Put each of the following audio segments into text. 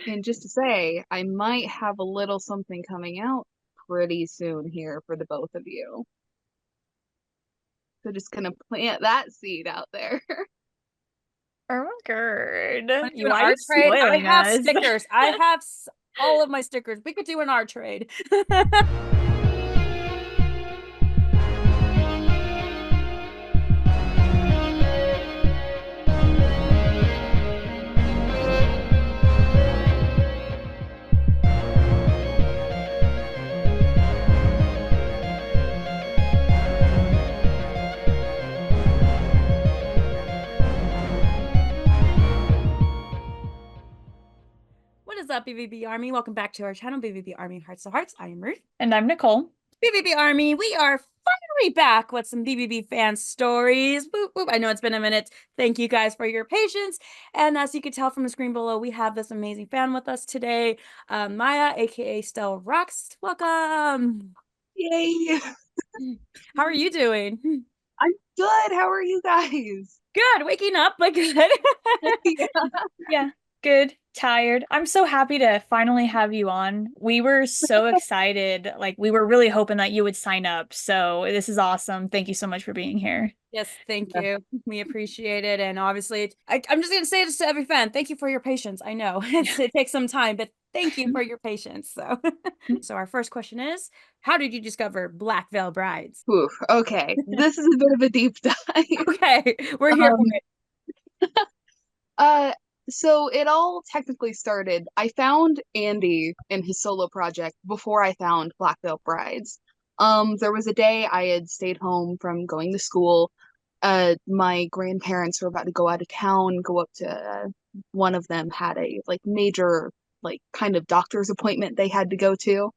And just to say, I might have a little something coming out pretty soon here for the both of you. So just gonna plant that seed out there. Oh my god. Want to do an Why are you art trade? I spoiling have us? stickers. I have all of my stickers. We could do an art trade. What is up, BVB Army? Welcome back to our channel, BVB Army Hearts to Hearts. I am Ruth. And I'm Nicole. BVB Army, we are finally back with some BVB fan stories. Boop, boop. I know it's been a minute. Thank you guys for your patience. And as you can tell from the screen below, we have this amazing fan with us today, Mya, aka Stale Rocks. Welcome. Yay! How are you doing? I'm good. How are you guys? Good. Waking up, but good. Yeah. Yeah, good, tired. I'm so happy to finally have you on. We were so excited. Like, we were really hoping that you would sign up. So this is awesome. Thank you so much for being here. Yes, thank you. We appreciate it. And obviously, I'm just going to say this to every fan. Thank you for your patience. I know it takes some time, but thank you for your patience. So, so our first question is, how did you discover Black Veil Brides? Oof, okay. This is a bit of a deep dive. Okay, we're here for Um, it. uh, so it all technically started. I found Andy in his solo project before I found Black Veil Brides. There was a day I had stayed home from going to school. My grandparents were about to go out of town, go up to one of them had a like major like kind of doctor's appointment they had to go to.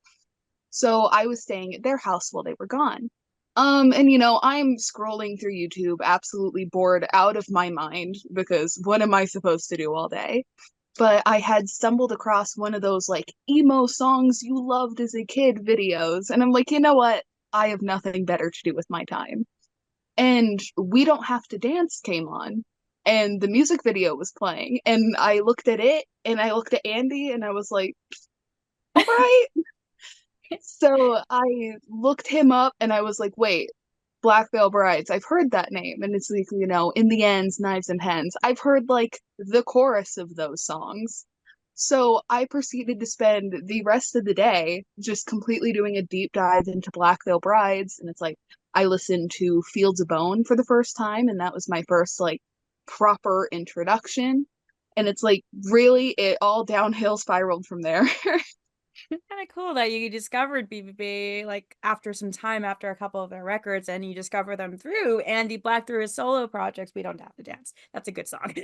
So I was staying at their house while they were gone. And I'm scrolling through YouTube, absolutely bored out of my mind because what am I supposed to do all day? But I had stumbled across one of those like emo songs you loved as a kid videos, and I'm like, you know what? I have nothing better to do with my time. And We Don't Have to Dance came on, and the music video was playing, and I looked at it, and I looked at Andy, and I was like, all right. So I looked him up and I was like, wait, Black Veil Brides, I've heard that name. And it's like, In the Ends, Knives and Pens. I've heard like the chorus of those songs. So I proceeded to spend the rest of the day just completely doing a deep dive into Black Veil Brides. And it's like, I listened to Fields of Bone for the first time, and that was my first like proper introduction. And it's like, really, it all downhill spiraled from there. Kind of cool that you discovered BBB like after some time, after a couple of their records, and you discover them through Andy Black through his solo projects. We Don't Have to Dance. That's a good song.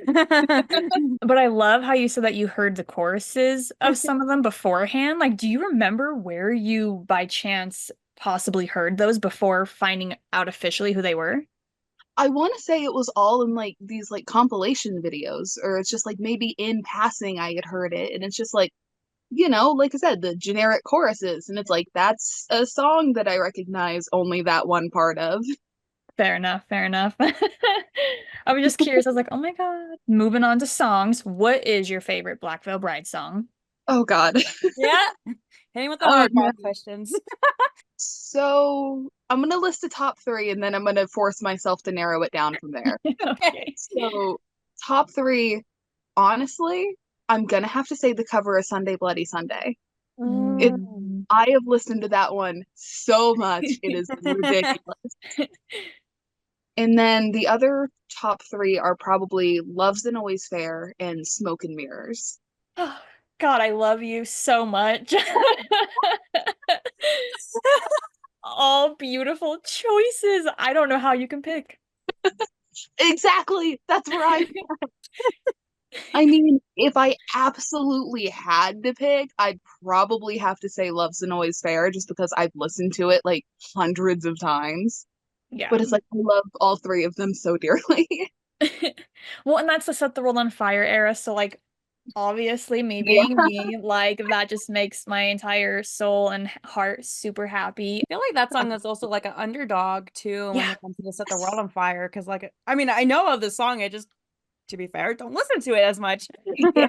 But I love how you said that you heard the choruses of some of them beforehand. Like, do you remember where you by chance possibly heard those before finding out officially who they were? I want to say it was all in like these like compilation videos, or it's just like maybe in passing I had heard it, and it's just like, like I said, the generic choruses, and it's like that's a song that I recognize only that one part of. Fair enough, fair enough. I was just curious. I was like, oh my God. Moving on to songs. What is your favorite Black Veil Bride song? Oh God. Yeah. Hitting with the Oh hard man. questions. So I'm gonna list the top three, and then I'm gonna force myself to narrow it down from there. Okay. So top three, honestly, I'm gonna have to say the cover of Sunday Bloody Sunday. It Mm. I have listened to that one so much. It is ridiculous. And then the other top three are probably Love's an Always Fair and Smoke and Mirrors. Oh, God, I love you so much. All beautiful choices. I don't know how you can pick. Exactly. That's where I mean, if I absolutely had to pick, I'd probably have to say Love's an Always Fair just because I've listened to it like hundreds of times. Yeah. But it's like I love all three of them so dearly. Well, and that's the Set the World on Fire era. So, like, obviously, me Yeah. being me, like, that just makes my entire soul and heart super happy. I feel like that song is also like an underdog too when Yeah. it comes to Set the World on Fire. Because, like, I mean, I know of the song. I just, to be fair, don't listen to it as much. Yeah.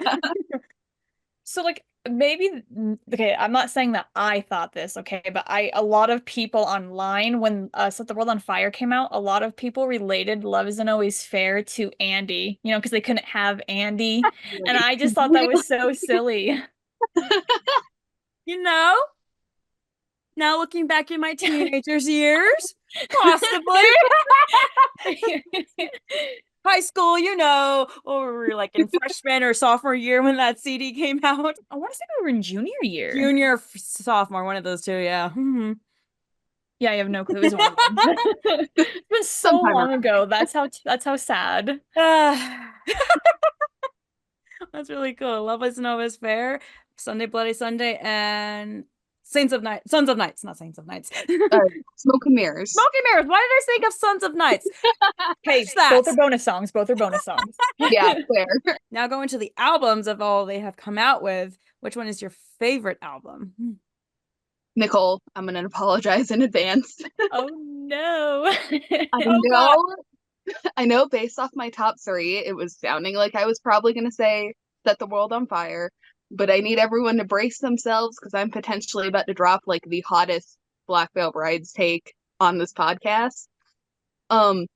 So like maybe okay, I'm not saying that I thought this, okay, but a lot of people online when Set the World on Fire came out, a lot of people related Love Isn't Always Fair to Andy, because they couldn't have Andy. And Right. I just thought that was so silly. You know, now looking back in my teenagers years, possibly. High school, or we were like in freshman or sophomore year when that CD came out. I want to say we were in junior year. Junior, sophomore, one of those two, yeah. Yeah, I have no clue. It was one of them. It was so Sometime long around. ago. That's how sad. That's really cool. Love Isn't Always Fair, Sunday Bloody Sunday, and Sons of Nights, not Saints of Nights. Uh, Smoke and Mirrors. Smoke and Mirrors. Why did I think of Sons of Nights? Page that. Both are bonus songs. Both are bonus songs. Yeah, fair. Now going to the albums of all they have come out with. Which one is your favorite album? Nicole, I'm gonna apologize in advance. Oh no. I know based off my top three, it was sounding like I was probably gonna say Set the World on Fire, but I need everyone to brace themselves because I'm potentially about to drop like the hottest Black Veil Brides take on this podcast. Um,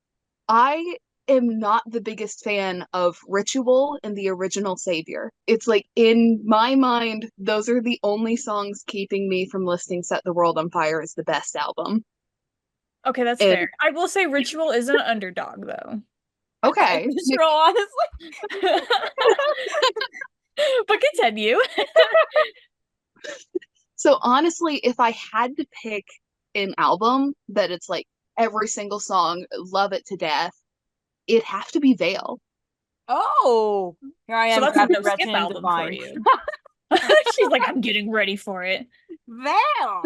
I am not the biggest fan of Ritual and the original Savior. It's like in my mind, those are the only songs keeping me from listing Set the World on Fire as the best album. Okay, that's And fair. I will say Ritual is an underdog though. okay. Ritual, honestly. But continue. So honestly, if I had to pick an album that it's like every single song, love it to death, it'd have to be Veil. Oh, here I So am. that's a grabbing no skip Gretchen and album for Divine. you. She's like, I'm getting ready for it. Veil.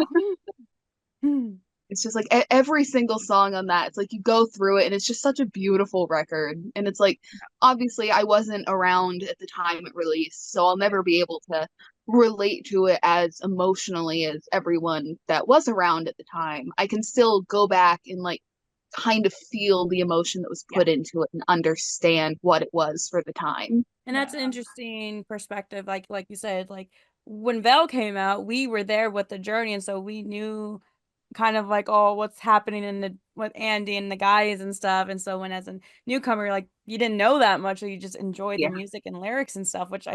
It's just like every single song on that. It's like you go through it and it's just such a beautiful record. And it's like, obviously, I wasn't around at the time it released, so I'll never be able to relate to it as emotionally as everyone that was around at the time. I can still go back and like kind of feel the emotion that was put into it and understand what it was for the time. And that's an interesting perspective. Like you said, like when Vel came out, we were there with the journey, and so we knew kind of like, oh, what's happening with Andy and the guys and stuff. And so when as a newcomer, like you didn't know that much, or you just enjoyed Yeah. the music and lyrics and stuff, which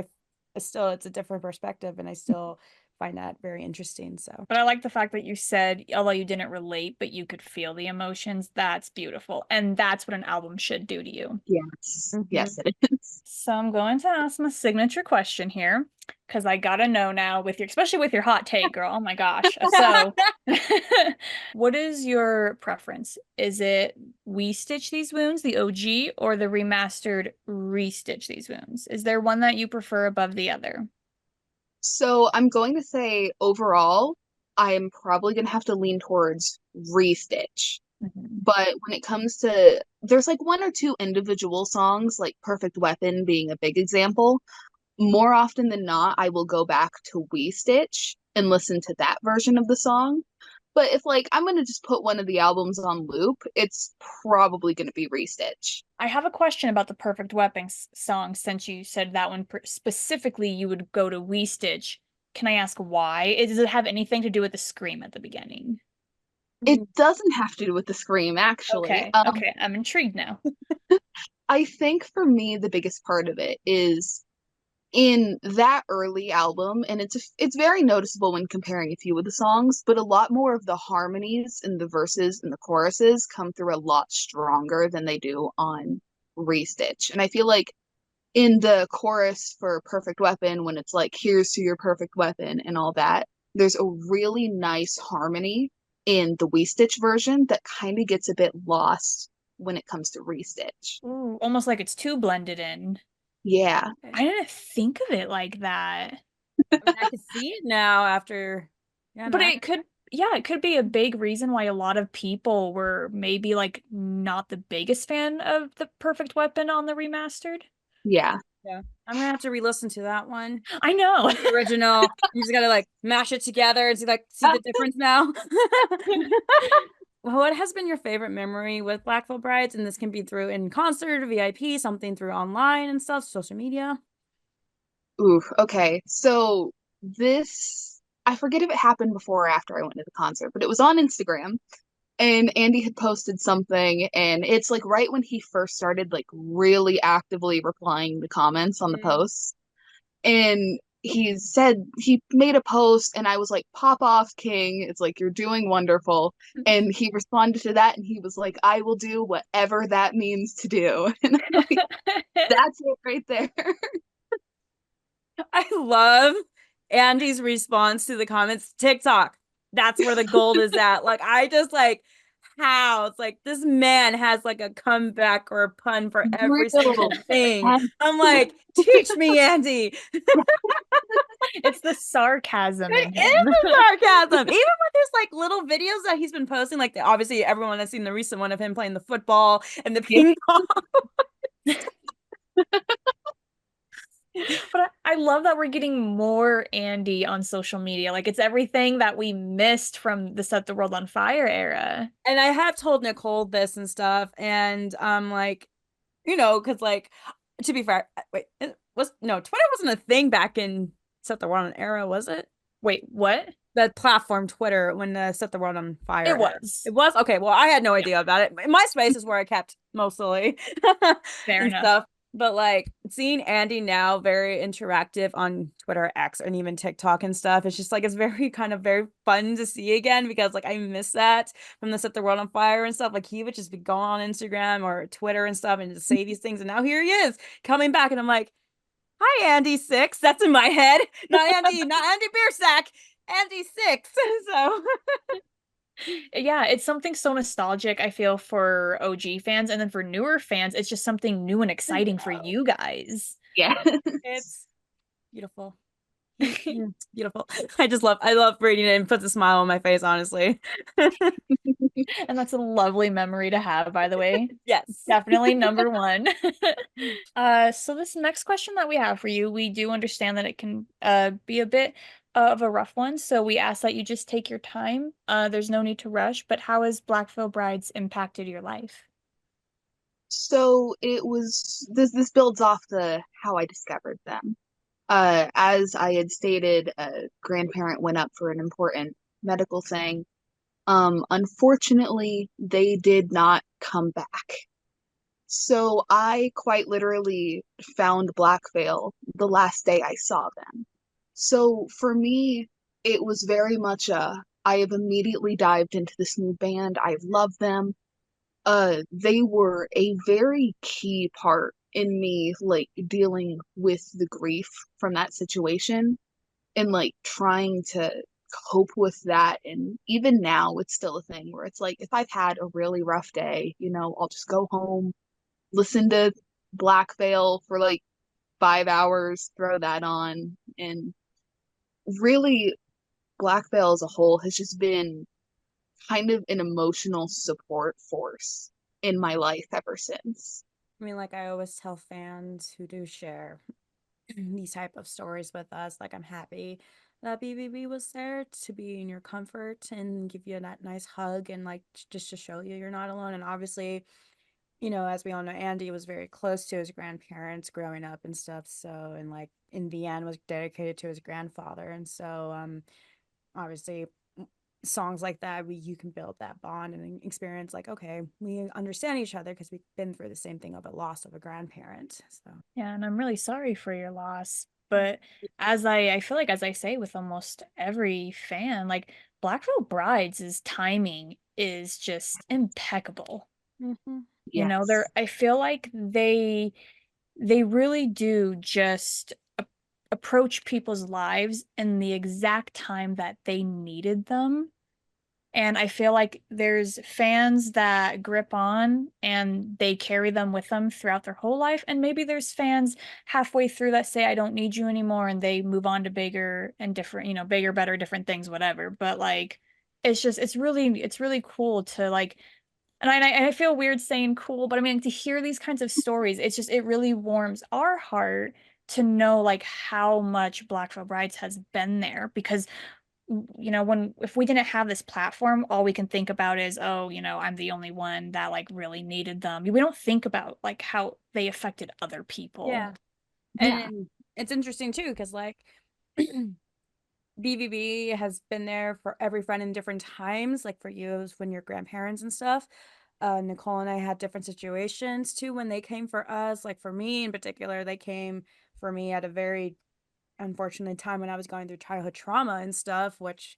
it's a different perspective, and I still find that very interesting. So But I like the fact that you said, although you didn't relate, but you could feel the emotions. That's beautiful. And that's what an album should do to you. Yes. Mhm. Yes, it is. So I'm going to ask my signature question here because I gotta know now especially with your hot take, girl. Oh my gosh. So what is your preference? Is it We Stitch These Wounds, the OG, or the remastered Restitch These Wounds? Is there one that you prefer above the other? So I'm going to say overall, I am probably going to have to lean towards Restitch. But when it comes to, there's like one or two individual songs, like Perfect Weapon being a big example. More often than not, I will go back to We Stitch and listen to that version of the song. But if like I'm gonna just put one of the albums on loop, it's probably gonna be Restitch. I have a question about the Perfect Weapon song since you said that one specifically you would go to We Stitch. Can I ask why? Does it have anything to do with the scream at the beginning? It doesn't have to do with the scream, actually. Okay, I'm intrigued now. I think for me the biggest part of it is in that early album, and it's very noticeable when comparing a few of the songs, but a lot more of the harmonies and the verses and the choruses come through a lot stronger than they do on Restitch. And I feel like in the chorus for Perfect Weapon, when it's like, here's to your perfect weapon and all that, there's a really nice harmony in the We Stitch version that kind of gets a bit lost when it comes to Restitch. Ooh, almost like it's too blended in. Yeah. I didn't think of it like that. I mean, I can see it now after. Yeah, But it could be a big reason why a lot of people were maybe like not the biggest fan of the Perfect Weapon on the remastered. Yeah. Yeah, I'm gonna have to re-listen to that one. I know. The original. You just gotta like mash it together and see the difference now. What has been your favorite memory with Black Veil Brides? And this can be through in concert, VIP, something through online and stuff, social media. Ooh, okay. So this, I forget if it happened before or after I went to the concert, but it was on Instagram. And Andy had posted something, and it's like right when he first started like really actively replying the comments on the Mm. posts. And he said he made a post, and I was like, "Pop off, King. It's like you're doing wonderful." And he responded to that, and he was like, "I will do whatever that means to do." And I'm like, that's it right there. I love Andy's response to the comments. TikTok. That's where the gold is at. Like, I just like how it's like this man has like a comeback or a pun for every single Real. thing. I'm like, teach me, Andy. It's the sarcasm It in is him. the sarcasm. Even with his like little videos that he's been posting, like obviously everyone has seen the recent one of him playing the football and the Yeah. ping pong. But I love that we're getting more Andy on social media. Like it's everything that we missed from the Set the World on Fire era. And I have told Nicole this and stuff, and like, because like to be fair, wait, it was no Twitter wasn't a thing back in Set the World on era, was it? Wait, what? That platform Twitter when Set the World on Fire It aired. was. It was okay. Well, I had no Yeah, idea about it. MySpace is where I kept mostly fair and enough. stuff. But like seeing Andy now very interactive on Twitter X and even TikTok and stuff, it's just like it's very kind of very fun to see again because like I miss that from the Set the World on Fire and stuff. Like he would just be going on Instagram or Twitter and stuff and just say these things, and now here he is coming back, and I'm like, "Hi, Andy Six." That's in my head, not Andy Beersack, Andy Six. So Yeah, it's something so nostalgic, I feel, for OG fans. And then for newer fans, it's just something new and exciting for you guys. Yeah. it's beautiful. Beautiful. I love reading it and puts a smile on my face, honestly. And that's a lovely memory to have, by the way. Yes. Definitely number one. So this next question that we have for you, we do understand that it can be a bit of a rough one. So we ask that you just take your time. There's no need to rush, but how has Black Veil Brides impacted your life? So it was this builds off the how I discovered them. As I had stated, a grandparent went up for an important medical thing. Unfortunately, they did not come back. So I quite literally found Black Veil the last day I saw them. So for me, it was very much I have immediately dived into this new band. I love them. They were a very key part in me like dealing with the grief from that situation and like trying to cope with that. And even now it's still a thing where it's like if I've had a really rough day, I'll just go home, listen to Black Veil for like 5 hours, throw that on, and really Black Veil as a whole has just been kind of an emotional support force in my life ever since. I mean, like I always tell fans who do share these type of stories with us, like I'm happy that BVB was there to be in your comfort and give you that nice hug and like just to show you you're not alone. And obviously, as we all know, Andy was very close to his grandparents growing up and stuff. So, and like in the end was dedicated to his grandfather. And so, obviously songs like that you can build that bond and experience like, okay, we understand each other because we've been through the same thing of a loss of a grandparent. So Yeah, and I'm really sorry for your loss. But I feel like as I say with almost every fan, like Black Veil Brides' timing is just impeccable. mm-hmm. Yes. I feel like they really do just approach people's lives in the exact time that they needed them. And I feel like there's fans that grip on and they carry them with them throughout their whole life. And maybe there's fans halfway through that say, I don't need you anymore. And they move on to bigger and different, bigger, better, different things, whatever. But like, it's really cool to like, and I feel weird saying cool, but I mean, to hear these kinds of stories, it really warms our heart to know like how much Black Veil Brides has been there because when if we didn't have this platform, all we can think about is, oh, I'm the only one that like really needed them. We don't think about like how they affected other people. Yeah. Yeah. And it's interesting too, because like BVB has been there for every friend in different times. Like for you, it was when your grandparents and stuff. Nicole and I had different situations too when they came for us. Like for me in particular, they came for me at a very unfortunate time when I was going through childhood trauma and stuff, which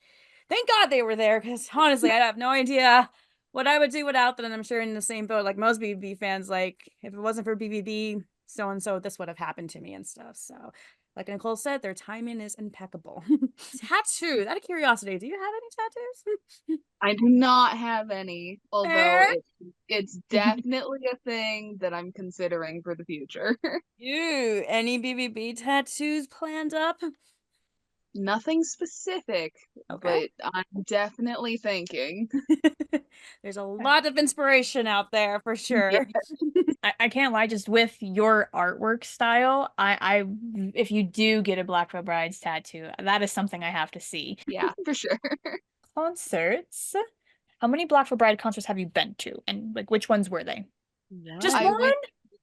thank God they were there, because honestly, I have no idea what I would do without them. And I'm sure in the same boat, like most BVB fans, like if it wasn't for BVB, so and so, this would have happened to me and stuff. So, like Nicole said, their timing is impeccable. Tattoos, out of curiosity, do you have any tattoos? I do not have any, although Fair. it's definitely a thing that I'm considering for the future. You, any BVB tattoos planned up? Nothing specific, Okay. but I'm definitely thinking. There's a lot of inspiration out there for Yeah, sure. I can't lie, just with your artwork style, if you do get a Black Veil Brides tattoo, that is something I have to see. yeah, for sure. Concerts. How many Black Veil Bride concerts have you been to? And like which ones were they? Just I What? one? went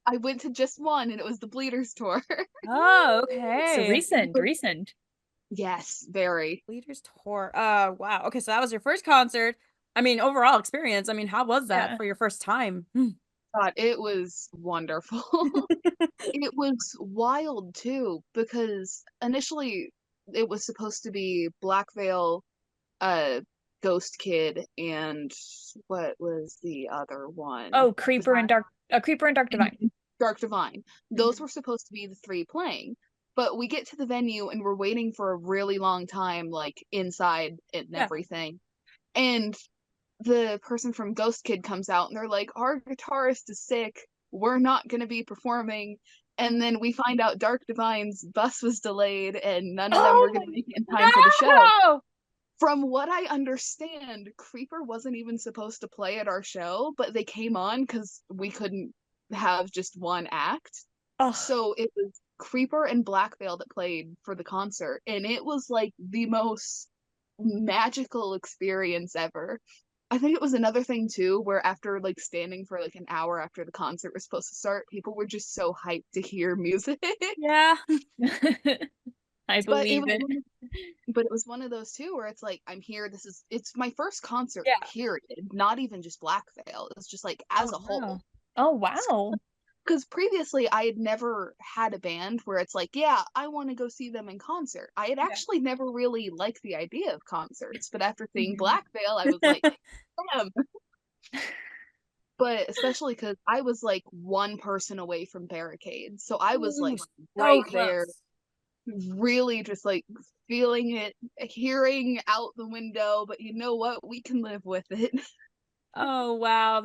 I went to just one and it was the Bleeders tour. Oh, So okay. recent. Yes, very. Leaders tour. Wow. Okay, so that was your first concert. I mean, overall experience. I mean, how was that Yeah. for your first time? God, it was wonderful. It was wild too, because initially it was supposed to be Black Veil, uh, Ghost Kid, and what was the other one? Oh, Creeper and Dark Divine. Dark Divine. Those Mhm. were supposed to be the three playing. But we get to the venue and we're waiting for a really long time, like inside and Yeah. everything. And the person from Ghost Kid comes out and they're like, our guitarist is sick. We're not going to be performing. And then we find out Dark Divine's bus was delayed and none of them were going to make it in time for the show. No! From what I understand, Creeper wasn't even supposed to play at our show, but they came on because we couldn't have just one act. Oh, So it was Creeper and Black Veil that played for the concert, and it was like the most magical experience ever. I think it was another thing too, where after like standing for like an hour after the concert was supposed to start, people were just so hyped to hear music. Yeah. I But believe it. it was one of those too where it's like I'm here. It's my first concert, Yeah. period. Not even just Black Veil. It's just like as Oh, a whole. wow. Oh, wow. Because previously I had never had a band where it's like, yeah, I want to go see them in concert. I had Yeah. actually never really liked the idea of concerts, but after seeing Mhm. Black Veil, I was like, damn. But especially because I was like one person away from barricades, so I was Ooh, like so right there, close. really just like feeling it, hearing out the window. But you know what? We can live with it. Oh, wow.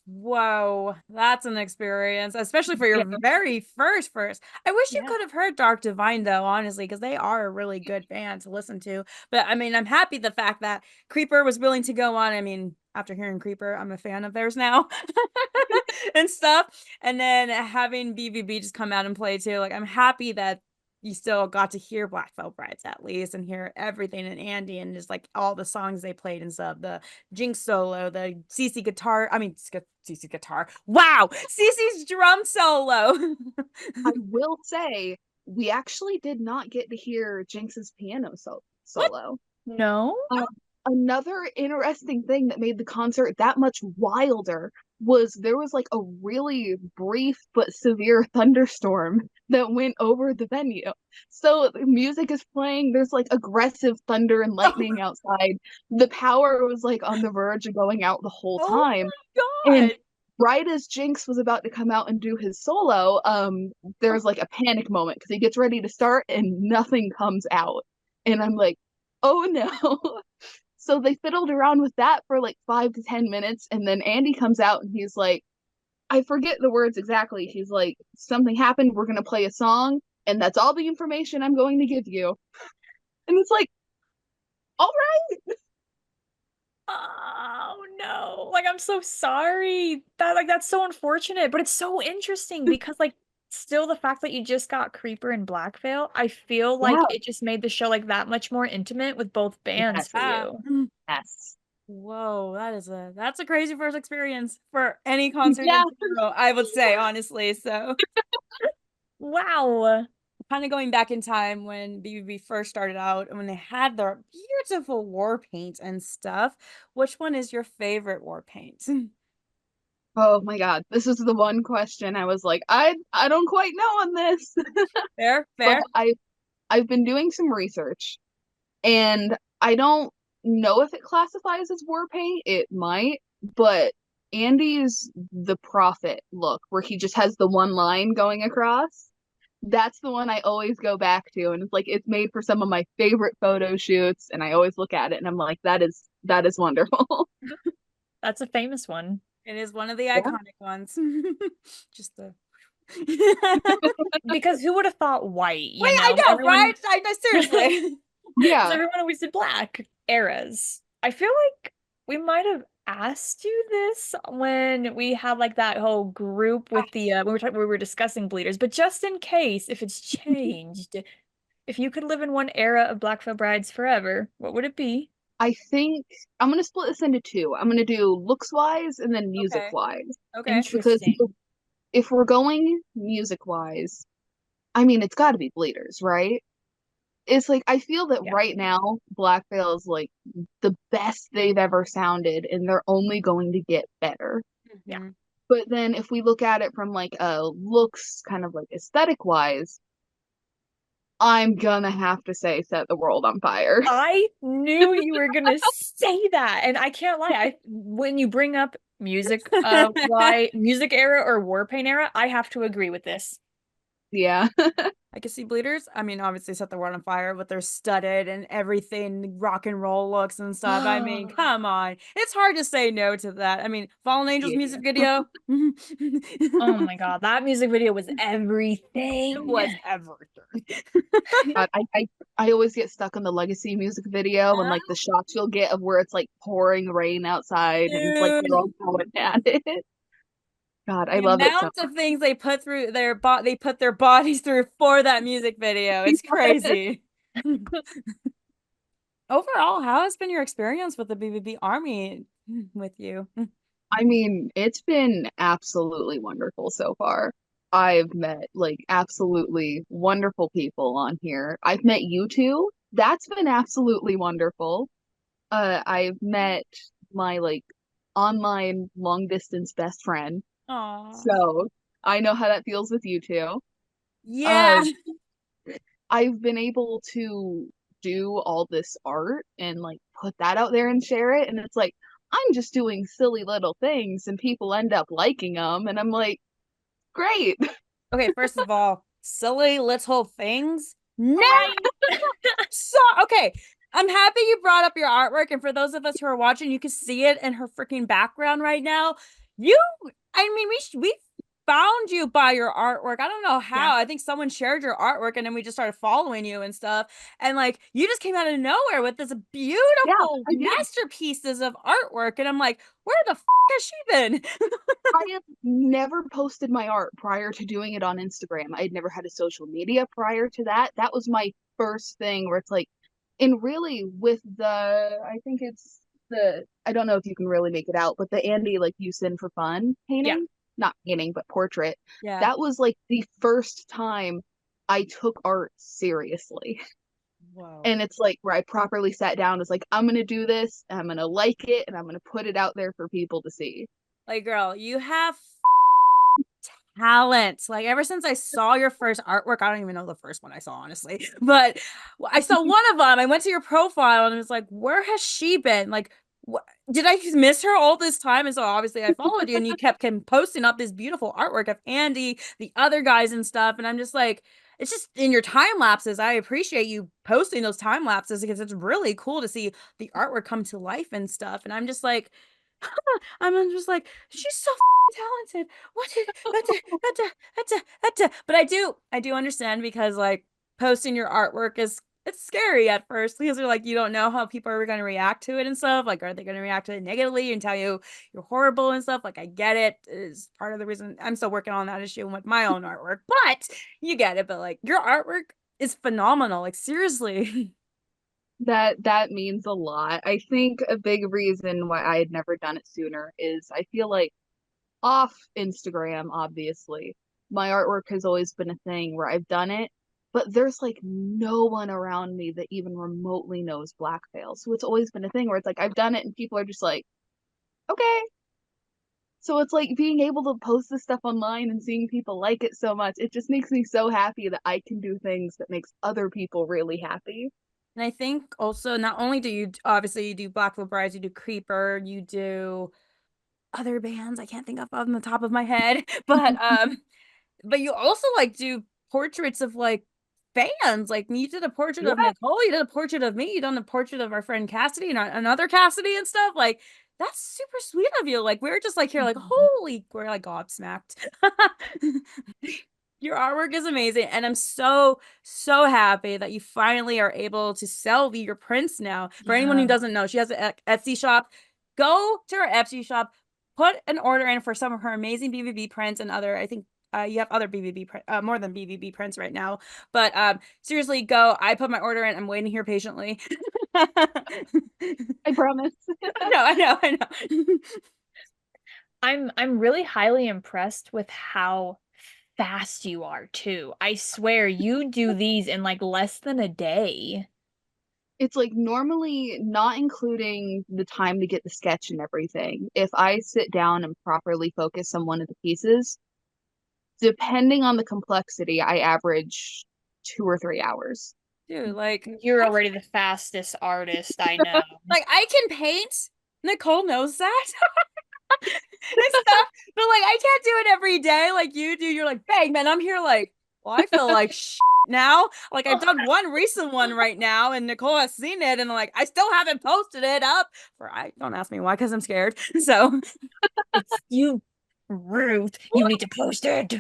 Whoa. That's an experience, especially for your Yeah. very first. I wish you Yeah. could have heard Dark Divine though, honestly, because they are a really good band to listen to. But I mean, I'm happy the fact that Creeper was willing to go on. I mean, after hearing Creeper, I'm a fan of theirs now and stuff. And then having BVB just come out and play too. Like, I'm happy that you still got to hear Black Veil Brides at least and hear everything and Andy and just like all the songs they played and stuff. The Jinx solo, the CC guitar. I mean, CC guitar. Wow, CC's drum solo. I will say we actually did not get to hear Jinx's piano What? solo. No? Um, Another interesting thing that made the concert that much wilder was there was like a really brief but severe thunderstorm that went over the venue. So the music is playing, there's like aggressive thunder and Oh, lightning outside. The power was like on the verge of going out the whole oh time. my And God. right as Jinx was about to come out and do his solo, there's like a panic moment because he gets ready to start and nothing comes out. And I'm like, oh no. So they fiddled around with that for like 5 to 10 minutes, and then Andy comes out and he's like, I forget the words exactly. He's like, something happened, we're gonna play a song, and that's all the information I'm going to give you. And it's like, all right. Oh no. Like I'm so sorry. That's so unfortunate, but it's so interesting because like still the fact that you just got Creeper and Black Veil, I feel like Yeah. it just made the show like that much more intimate with both bands Yes. for Ah, you. Yes. whoa, that's a crazy first experience for any concert Yeah. in general, I would say, honestly. So Wow. kind of going back in time when BVB first started out and when they had their beautiful war paint and stuff, which one is your favorite war paint? Oh my God, this is the one question I was like, I don't quite know on this. Fair, But fair. I've been doing some research and I don't know if it classifies as war paint. It might, but Andy's The Prophet look, where he just has the one line going across. That's the one I always go back to, and it's like it's made for some of my favorite photo shoots, and I always look at it and I'm like, that is wonderful. That's a famous one. It is one of the Yeah. iconic ones. Just the Because who would have thought white, Wait, I know, Everyone, right? I know, seriously. because Yeah, everyone always did black eras. I feel like we might have asked you this when we had like that whole group with the when we were discussing bleeders, but just in case if it's changed, if you could live in one era of Black Veil Brides forever, what would it be? I think I'm gonna split this into two. I'm gonna do looks wise and then music Okay. wise. Okay. Because Interesting. if we're going music wise, I mean it's gotta be Bleeders, right? It's like I feel that Yeah. right now Black Veil is like the best they've ever sounded and they're only going to get better. Yeah. Mhm. But then if we look at it from like a looks kind of like aesthetic wise, I'm gonna have to say Set the World on Fire. I knew you were gonna say that, and I can't lie. When you bring up music, why music era or war paint era, I have to agree with this. Yeah. I can see Bleeders. I mean, obviously set the world on fire with their studded and everything rock and roll looks and stuff. I mean, Oh come on. It's hard to say no to that. I mean, Fallen Angels music Yeah. video. my God, that music video was It everything. was everything. God, I always get stuck on the Legacy music video and like the shots you'll get of where it's like pouring rain outside and it's like they're Dude, all going at it. God, I the love it so amount of things they put through they put their bodies through for that music video. It's much. crazy. Overall, how has been your experience with the BVB Army with you? I mean, it's been absolutely wonderful so far. I've met like absolutely wonderful people on here. I've met you two. That's been absolutely wonderful. I've met my like online long distance best friend. Aw. So I know how that feels with you two. Yeah. Uh, I've been able to do all this art and like put that out there and share it. And it's like, I'm just doing silly little things and people end up liking them. And I'm like, great. Okay, first of all, silly little things. No. Right. So, okay. I'm happy you brought up your artwork. And for those of us who are watching, you can see it in her freaking background right now. You, I mean, we found you by your artwork. I don't know Yeah. how. I think someone shared your artwork and then we just started following you and stuff. And like, you just came out of nowhere with this Yeah, beautiful I did. masterpieces of artwork. And I'm like, where the has she been? I have never posted my art prior to doing it on Instagram. I'd never had a social media prior to that. That was my first thing where it's like, and really with I think it's I don't know if you can really make it out, but the Andy like you sin for fun Yeah. painting, not painting, but portrait. Yeah. That was like the first time I took art seriously. Whoa. And it's like where I properly sat down, was like, I'm gonna do this, and I'm gonna like it, and I'm gonna put it out there for people to see. Like, girl, you have talent. Like, ever since I saw your first artwork, I don't even know the first one I saw, honestly, but I saw one of them. I went to your profile and it was like, where has she been? Like, did I miss her all this time? And so obviously I followed you and you kept posting up this beautiful artwork of Andy, the other guys and stuff. And I'm just like, it's just in your time lapses. I appreciate you posting those time lapses because it's really cool to see the artwork come to life and stuff. And I'm just like, I'm just like, she's so talented. What did, but I do understand because like posting your artwork it's scary at first because you're like you don't know how people are going to react to it and stuff. Like, are they going to react to it negatively and tell you you're horrible and stuff? Like, I get it. Is part of the reason I'm still working on that issue with my own artwork, but you get it. But like, your artwork is phenomenal. Like, seriously. That means a lot. I think a big reason why I had never done it sooner is I feel like off Instagram, obviously, my artwork has always been a thing where I've done it, but there's like no one around me that even remotely knows blackface. So it's always been a thing where it's like I've done it and people are just like, okay. So it's like being able to post this stuff online and seeing people like it so much. It just makes me so happy that I can do things that makes other people really happy. And I think also not only do you obviously you do Black Veil Brides, you do Creeper, you do other bands I can't think of on the top of my head, but you also like do portraits of like fans. Like you did a portrait Yeah. of Nicole, you did a portrait of me, you done a portrait of our friend Cassidy and another Cassidy and stuff. Like that's super sweet of you. Like we're just like here, like holy, we're like gobsmacked. Your artwork is amazing, and I'm so happy that you finally are able to sell your prints now. For anyone who doesn't know, she has an Etsy shop. Go to her Etsy shop, put an order in for some of her amazing BVB prints and other. I think you have other BVB more than BVB prints right now. But seriously, go. I put my order in. I'm waiting here patiently. I promise. I know. I'm really highly impressed with how fast you are too. I swear you do these in like less than a day. It's like normally not including the time to get the sketch and everything. If I sit down and properly focus on one of the pieces, depending on the complexity, I average 2 or 3 hours. Dude, like You're already the fastest artist I know. like I can paint. Nicole knows that. And stuff, but like I can't do it every day like you do. You're like, bang, man, I'm here like, well, I feel like now. Like I've done one recent one right now, and Nicole has seen it, and like I still haven't posted it up. For I don't ask me why, because I'm scared. So It's you, Ruth. You need to post it.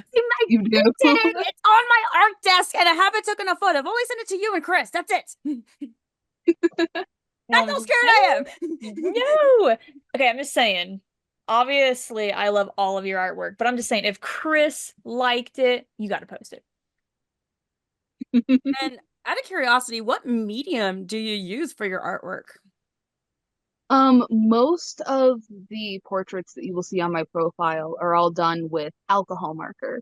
You do. it's on my art desk, and I haven't taken a photo. I've only sent it to you and Chris. That's it. That's how scared I am. No. Okay, I'm just saying. Obviously, I love all of your artwork, but I'm just saying if Chris liked it, you got to post it. And out of curiosity, what medium do you use for your artwork? Most of the portraits that you will see on my profile are all done with alcohol marker.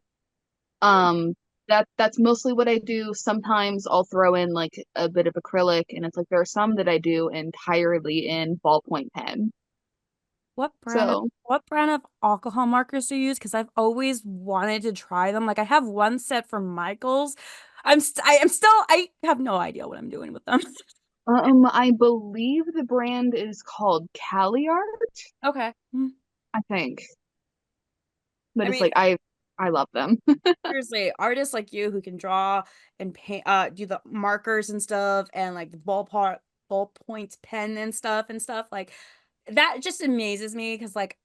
Um, that's mostly what I do. Sometimes I'll throw in like a bit of acrylic, and it's like there are some that I do entirely in ballpoint pen. So, What brand of alcohol markers do you use? Because I've always wanted to try them. Like I have one set from Michael's. I have no idea what I'm doing with them. I believe the brand is called Cali Art, Okay. I think. But I it's mean, like I love them. seriously, artists like you who can draw and paint, do the markers and stuff, and like the ballpoint pen and stuff like that just amazes me because like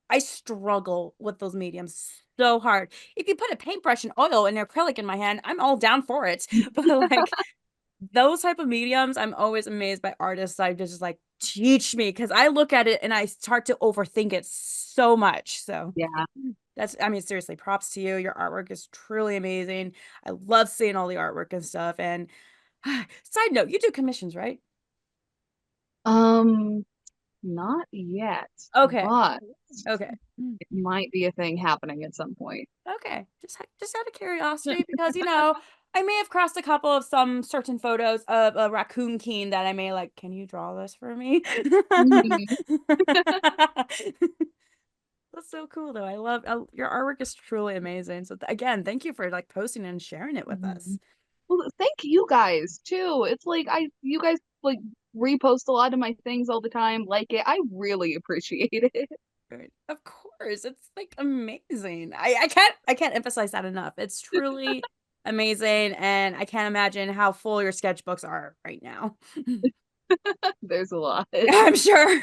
I struggle with those mediums so hard. If you put a paintbrush and oil and acrylic in my hand, I'm all down for it. But like those type of mediums, I'm always amazed by artists. I just like teach me because I look at it and I start to overthink it so much. So Yeah. that's, I mean, seriously, props to you. Your artwork is truly amazing. I love seeing all the artwork and stuff. And side note, you do commissions, right? Um, Not yet, Okay. but Okay. it might be a thing happening at some point. Okay. Just out of curiosity, because I may have crossed a couple of some certain photos of a raccoon king that I may like, can you draw this for me? Mhm. That's so cool though. Your artwork is truly amazing. So again, thank you for like posting and sharing it with us. Well, thank you guys too. It's like you guys like repost a lot of my things all the time, like it. I really appreciate it. Right. Of course. It's like amazing. I can't emphasize that enough. It's truly amazing, and I can't imagine how full your sketchbooks are right now. There's a lot. I'm sure.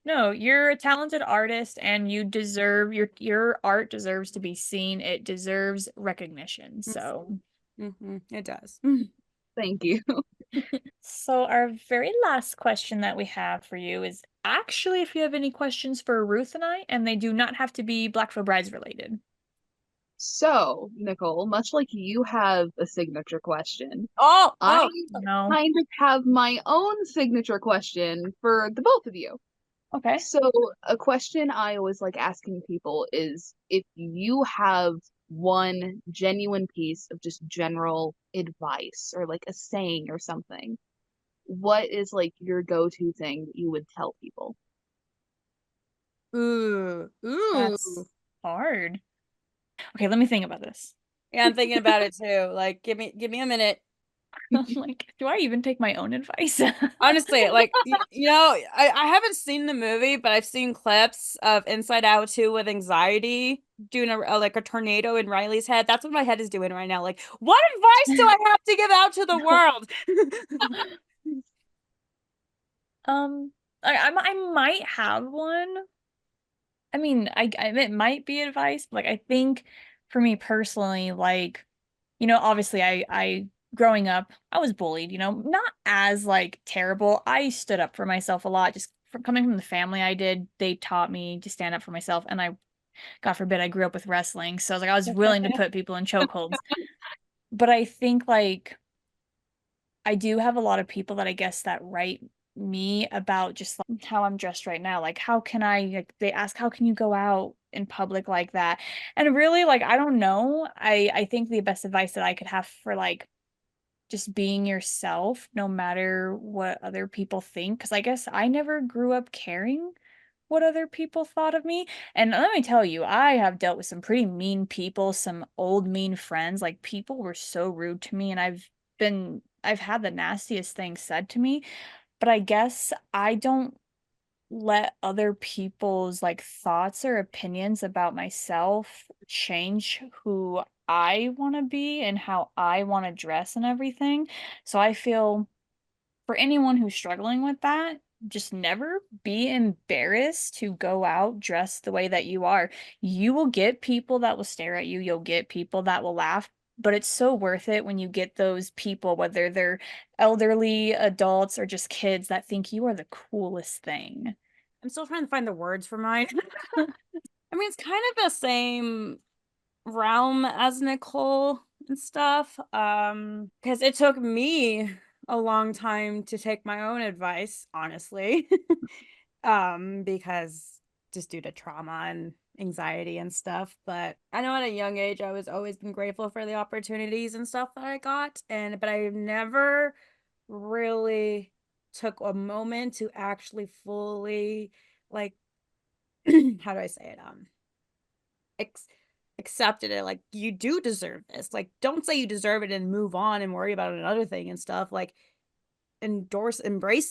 No, you're a talented artist and you deserve your art deserves to be seen. It deserves recognition. So, It does. Thank you. so our very last question that we have for you is actually if you have any questions for Ruth and I, and they do not have to be Black Veil Brides related. So, Nicole, much like you have a signature question, Oh, I No. kind of have my own signature question for the both of you. Okay. So, a question I always like asking people is if you have one genuine piece of just general advice or like a saying or something, what is like your go-to thing that you would tell people? Ooh, That's ooh. hard. Okay, let me think about this. Yeah, I'm thinking about it too. Like, give me a minute. Like, do I even take my own advice? Honestly, like you know, I haven't seen the movie, but I've seen clips of Inside Out 2 with anxiety doing like a tornado in Riley's head. That's what my head is doing right now. Like, what advice do I have to give out to the world? Um, I might have one. I mean, it might be advice, but like I think for me personally, like, obviously I growing up, I was bullied, not as like terrible. I stood up for myself a lot, just from coming from the family I did, they taught me to stand up for myself. And God forbid, I grew up with wrestling. So I was like, I was willing to put people in chokeholds. But I think like I do have a lot of people that I guess that write me about just like how I'm dressed right now. Like, how can I, like, they ask, how can you go out in public like that? And really, like, I don't know. I think the best advice that I could have for like just being yourself, no matter what other people think. Because I guess I never grew up caring what other people thought of me. And let me tell you, I have dealt with some pretty mean people, some old mean friends. Like people were so rude to me, and I've had the nastiest things said to me. But I guess I don't let other people's like thoughts or opinions about myself change who I want to be and how I want to dress and everything. So I feel for anyone who's struggling with that, just never be embarrassed to go out dressed the way that you are. You will get people that will stare at you, you'll get people that will laugh, but it's so worth it when you get those people, whether they're elderly, adults, or just kids, that think you are the coolest thing. I'm still trying to find the words for mine. I mean, it's kind of the same realm as Nicole and stuff. Because it took me a long time to take my own advice, honestly. Because just due to trauma and anxiety and stuff. But I know at a young age I was always been grateful for the opportunities and stuff that I got. But I never really took a moment to actually fully like how do I say it? Ex- accepted it. Like, you do deserve this. Like, don't say you deserve it and move on and worry about another thing and stuff. Like, embrace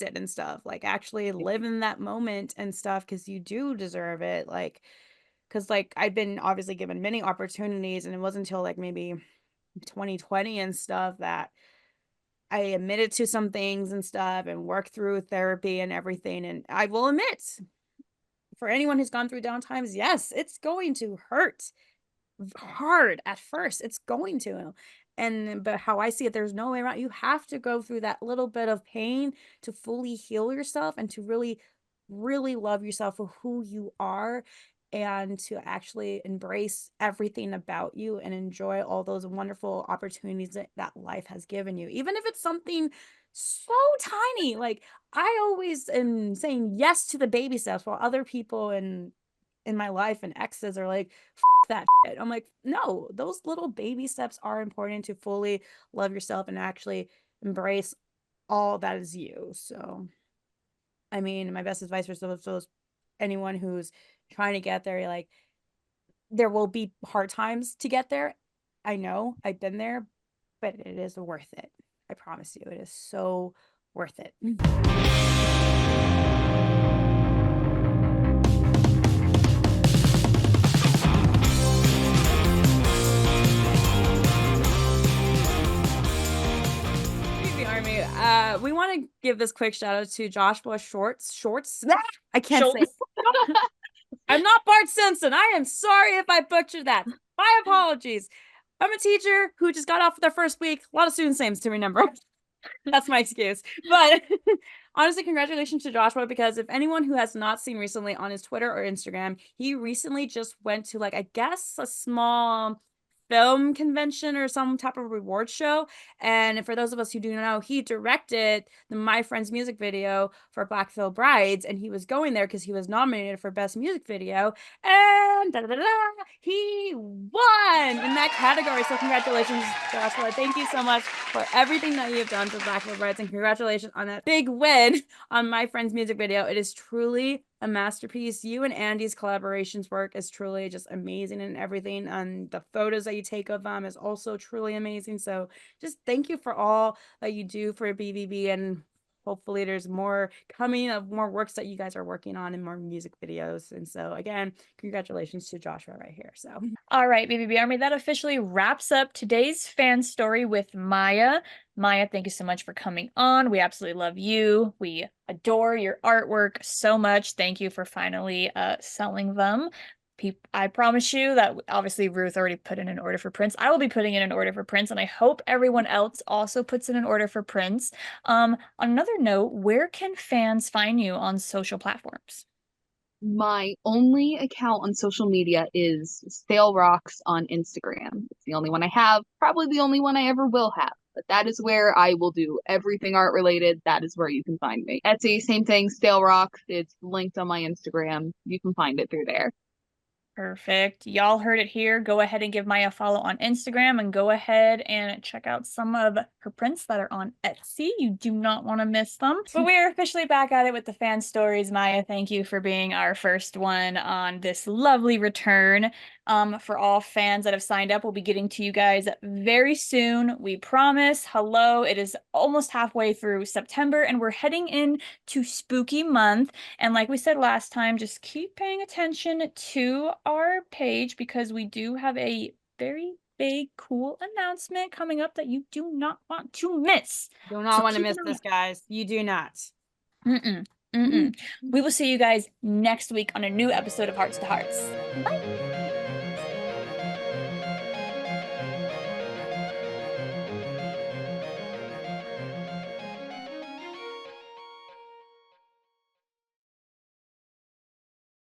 it and stuff. Like, actually live in that moment and stuff because you do deserve it. Like, because like I've been obviously given many opportunities, and it wasn't until like maybe 2020 and stuff that I admitted to some things and stuff and worked through therapy and everything. And I will admit, for anyone who's gone through down times, yes, it's going to hurt hard at first. It's going to. But how I see it, there's no way around. You have to go through that little bit of pain to fully heal yourself and to really, really love yourself for who you are and to actually embrace everything about you and enjoy all those wonderful opportunities that life has given you. Even if it's something so tiny. Like, I always am saying yes to the baby steps while other people in my life and exes are like, that shit. I'm like, no, those little baby steps are important to fully love yourself and actually embrace all that is you. So, I mean, my best advice for those anyone who's trying to get there, like, there will be hard times to get there. I know, I've been there, but it is worth it. I promise you, it is so worth it. BVB Army, we want to give this quick shout out to Joshua Shorts. I can't say Schultz. it. I'm not Bart Simpson. I am sorry if I butchered that. My apologies. I'm a teacher who just got off their first week. A lot of students' names to remember. That's my excuse. But honestly, congratulations to Joshua, because if anyone who has not seen recently on his Twitter or Instagram, he recently just went to, like, I guess a small film convention or some type of reward show. And for those of us who do know, he directed the My Friend's music video for Black Veil Brides, and he was going there because he was nominated for Best Music Video, and he won in that category. So congratulations, Joshua. Thank you so much for everything that you have done for Black Veil Brides, and congratulations on that big win on My Friend's music video. It is truly a masterpiece. You and Andy's collaborations work is truly just amazing, and everything, and the photos that you take of them is also truly amazing. So just thank you for all that you do for BVB, and hopefully there's more coming of more works that you guys are working on and more music videos. And so again, congratulations to Joshua right here. So all right, BVB Army, that officially wraps up today's fan story with Mya. Mya, thank you so much for coming on. We absolutely love you. We adore your artwork so much. Thank you for finally selling them. I promise you that obviously Ruth already put in an order for prints. I will be putting in an order for prints, and I hope everyone else also puts in an order for prints. On another note, where can fans find you on social platforms? My only account on social media is Stale Rocks on Instagram. It's the only one I have, probably the only one I ever will have. But that is where I will do everything art related. That is where you can find me. Etsy, same thing, Stale Rocks. It's linked on my Instagram. You can find it through there. Perfect. Y'all heard it here. Go ahead and give Mya a follow on Instagram, and go ahead and check out some of her prints that are on Etsy. You do not want to miss them. But we are officially back at it with the fan stories. Mya, thank you for being our first one on this lovely return. For all fans that have signed up, we'll be getting to you guys very soon. We promise. Hello. It is almost halfway through September, and we're heading into spooky month. And like we said last time, just keep paying attention to our page, because we do have a very big, cool announcement coming up that you do not want to miss. do not want to miss this, guys. You do not. We will see you guys next week on a new episode of Hearts to Hearts. Bye.